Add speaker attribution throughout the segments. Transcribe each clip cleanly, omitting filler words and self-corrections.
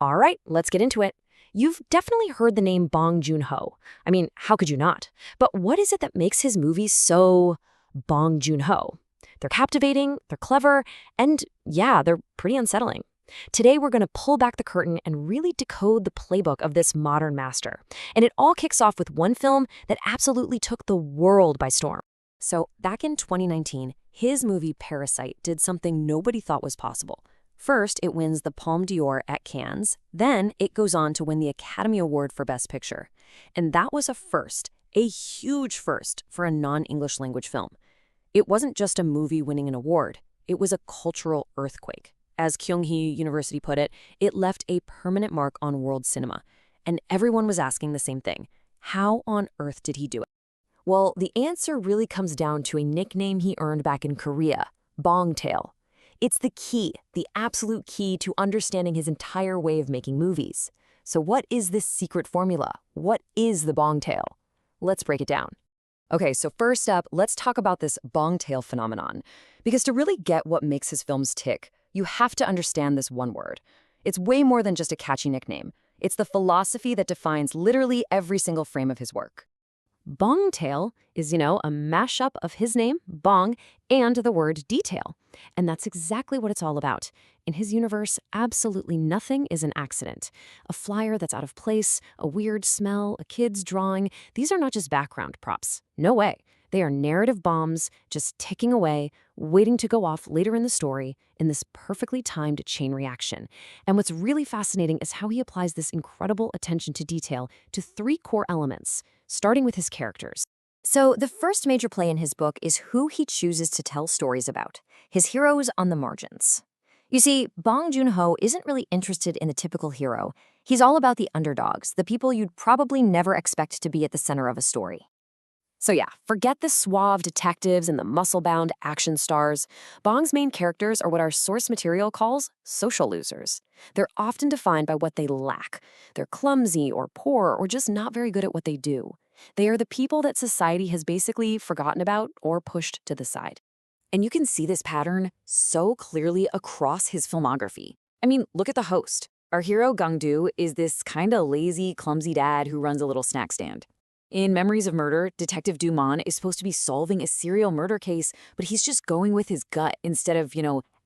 Speaker 1: All right, let's get into it. You've definitely heard the name Bong Joon-ho. I mean, how could you not? But what is it that makes his movies so Bong Joon-ho? They're captivating, they're clever, and yeah, they're pretty unsettling. Today, we're going to pull back the curtain and really decode the playbook of this modern master. And it all kicks off with one film that absolutely took the world by storm. So, back in 2019, his movie Parasite did something nobody thought was possible. First, it wins the Palme d'Or at Cannes. Then, it goes on to win the Academy Award for Best Picture. And that was a first, a huge first for a non-English language film. It wasn't just a movie winning an award. It was a cultural earthquake. As Kyung-hee University put it, it left a permanent mark on world cinema. And everyone was asking the same thing. How on earth did he do it? Well, the answer really comes down to a nickname he earned back in Korea, Bongtail. It's the key, the absolute key to understanding his entire way of making movies. So what is this secret formula? What is the Bongtail? Let's break it down. Okay, so first up, let's talk about this Bongtail phenomenon. Because to really get what makes his films tick, you have to understand this one word. It's way more than just a catchy nickname. It's the philosophy that defines literally every single frame of his work. Bongtail is, a mashup of his name, Bong, and the word detail. And that's exactly what it's all about. In his universe, absolutely nothing is an accident. A flyer that's out of place, a weird smell, a kid's drawing, these are not just background props. No way. They are narrative bombs just ticking away, waiting to go off later in the story in this perfectly timed chain reaction. And what's really fascinating is how he applies this incredible attention to detail to three core elements, starting with his characters. So the first major play in his book is who he chooses to tell stories about, his heroes on the margins. You see, Bong Joon-ho isn't really interested in the typical hero. He's all about the underdogs, the people you'd probably never expect to be at the center of a story. So yeah, forget the suave detectives and the muscle-bound action stars. Bong's main characters are what our source material calls social losers. They're often defined by what they lack. They're clumsy or poor or just not very good at what they do. They are the people that society has basically forgotten about or pushed to the side. And you can see this pattern so clearly across his filmography. I mean, look at the host. Our hero, Gang-do, is this kinda lazy, clumsy dad who runs a little snack stand. In Memories of Murder, Detective Du-man is supposed to be solving a serial murder case, but he's just going with his gut instead of,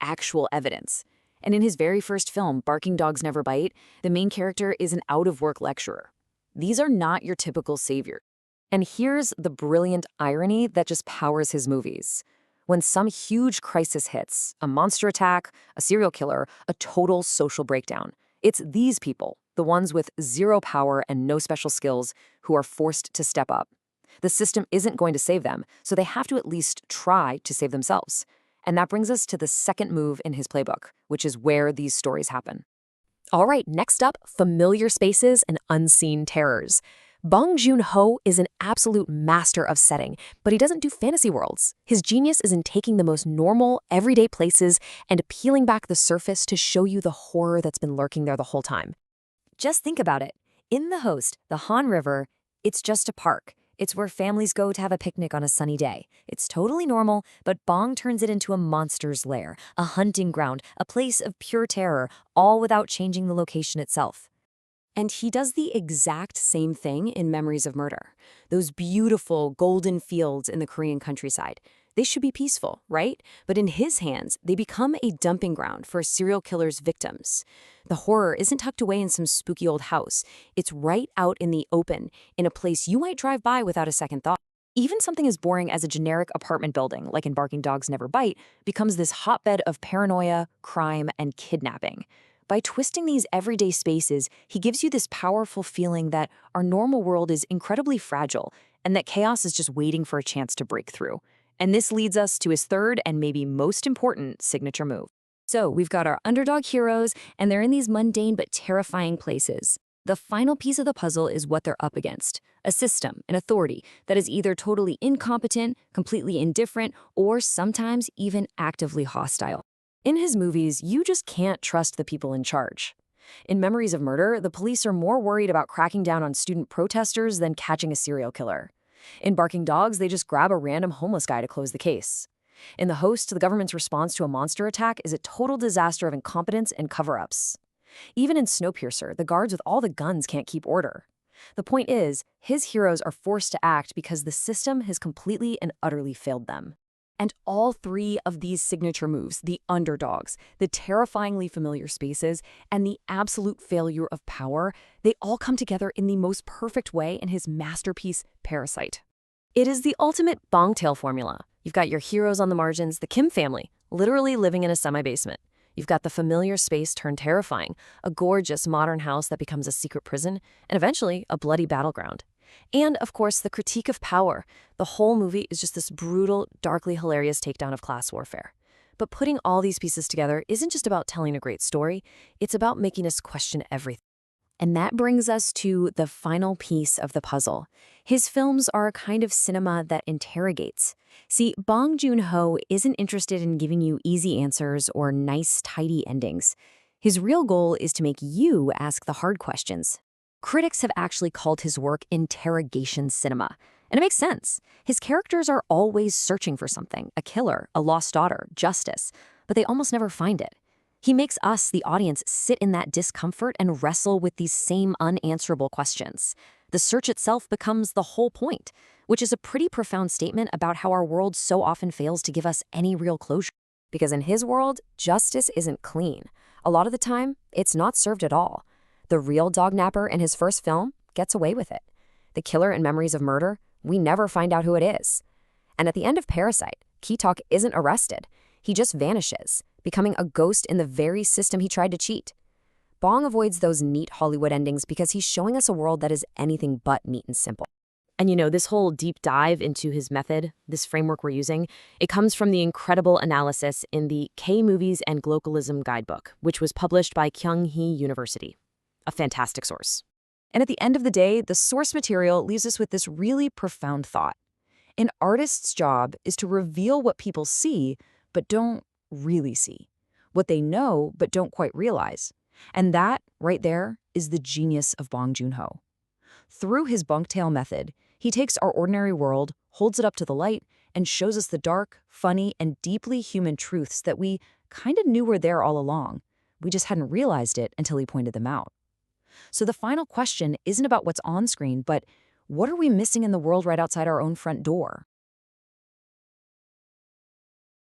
Speaker 1: actual evidence. And in his very first film, Barking Dogs Never Bite, the main character is an out-of-work lecturer. These are not your typical savior. And here's the brilliant irony that just powers his movies. When some huge crisis hits, a monster attack, a serial killer, a total social breakdown, it's these people, the ones with zero power and no special skills, who are forced to step up. The system isn't going to save them, so they have to at least try to save themselves. And that brings us to the second move in his playbook, which is where these stories happen. All right, next up, familiar spaces and unseen terrors. Bong Joon-ho is an absolute master of setting, but he doesn't do fantasy worlds. His genius is in taking the most normal, everyday places and peeling back the surface to show you the horror that's been lurking there the whole time. Just think about it. In The Host, the Han River, it's just a park. It's where families go to have a picnic on a sunny day. It's totally normal, but Bong turns it into a monster's lair, a hunting ground, a place of pure terror, all without changing the location itself. And he does the exact same thing in Memories of Murder. Those beautiful golden fields in the Korean countryside. They should be peaceful, right? But in his hands, they become a dumping ground for serial killers' victims. The horror isn't tucked away in some spooky old house. It's right out in the open, in a place you might drive by without a second thought. Even something as boring as a generic apartment building, like in Barking Dogs Never Bite, becomes this hotbed of paranoia, crime, and kidnapping. By twisting these everyday spaces, he gives you this powerful feeling that our normal world is incredibly fragile and that chaos is just waiting for a chance to break through. And this leads us to his third and maybe most important signature move. So we've got our underdog heroes, and they're in these mundane but terrifying places. The final piece of the puzzle is what they're up against, a system, an authority that is either totally incompetent, completely indifferent, or sometimes even actively hostile. In his movies, you just can't trust the people in charge. In Memories of Murder, the police are more worried about cracking down on student protesters than catching a serial killer. In Barking Dogs, they just grab a random homeless guy to close the case. In The Host, the government's response to a monster attack is a total disaster of incompetence and cover-ups. Even in Snowpiercer, the guards with all the guns can't keep order. The point is, his heroes are forced to act because the system has completely and utterly failed them. And all three of these signature moves, the underdogs, the terrifyingly familiar spaces, and the absolute failure of power, they all come together in the most perfect way in his masterpiece, Parasite. It is the ultimate Bong tale formula. You've got your heroes on the margins, the Kim family, literally living in a semi-basement. You've got the familiar space turned terrifying, a gorgeous modern house that becomes a secret prison, and eventually a bloody battleground. And, of course, the critique of power. The whole movie is just this brutal, darkly hilarious takedown of class warfare. But putting all these pieces together isn't just about telling a great story, it's about making us question everything. And that brings us to the final piece of the puzzle. His films are a kind of cinema that interrogates. See, Bong Joon-ho isn't interested in giving you easy answers or nice, tidy endings. His real goal is to make you ask the hard questions. Critics have actually called his work interrogation cinema. And it makes sense. His characters are always searching for something, a killer, a lost daughter, justice, but they almost never find it. He makes us, the audience, sit in that discomfort and wrestle with these same unanswerable questions. The search itself becomes the whole point, which is a pretty profound statement about how our world so often fails to give us any real closure. Because in his world, justice isn't clean. A lot of the time, it's not served at all. The real dognapper in his first film gets away with it. The killer in Memories of Murder, we never find out who it is. And at the end of Parasite, Ki-tak isn't arrested. He just vanishes, becoming a ghost in the very system he tried to cheat. Bong avoids those neat Hollywood endings because he's showing us a world that is anything but neat and simple. And this whole deep dive into his method, this framework we're using, it comes from the incredible analysis in the K-Movies and Globalism Guidebook, which was published by Kyung-hee University. A fantastic source. And at the end of the day, the source material leaves us with this really profound thought. An artist's job is to reveal what people see, but don't really see. What they know, but don't quite realize. And that, right there, is the genius of Bong Joon-ho. Through his bunk tale method, he takes our ordinary world, holds it up to the light, and shows us the dark, funny, and deeply human truths that we kind of knew were there all along. We just hadn't realized it until he pointed them out. So the final question isn't about what's on screen, but what are we missing in the world right outside our own front door?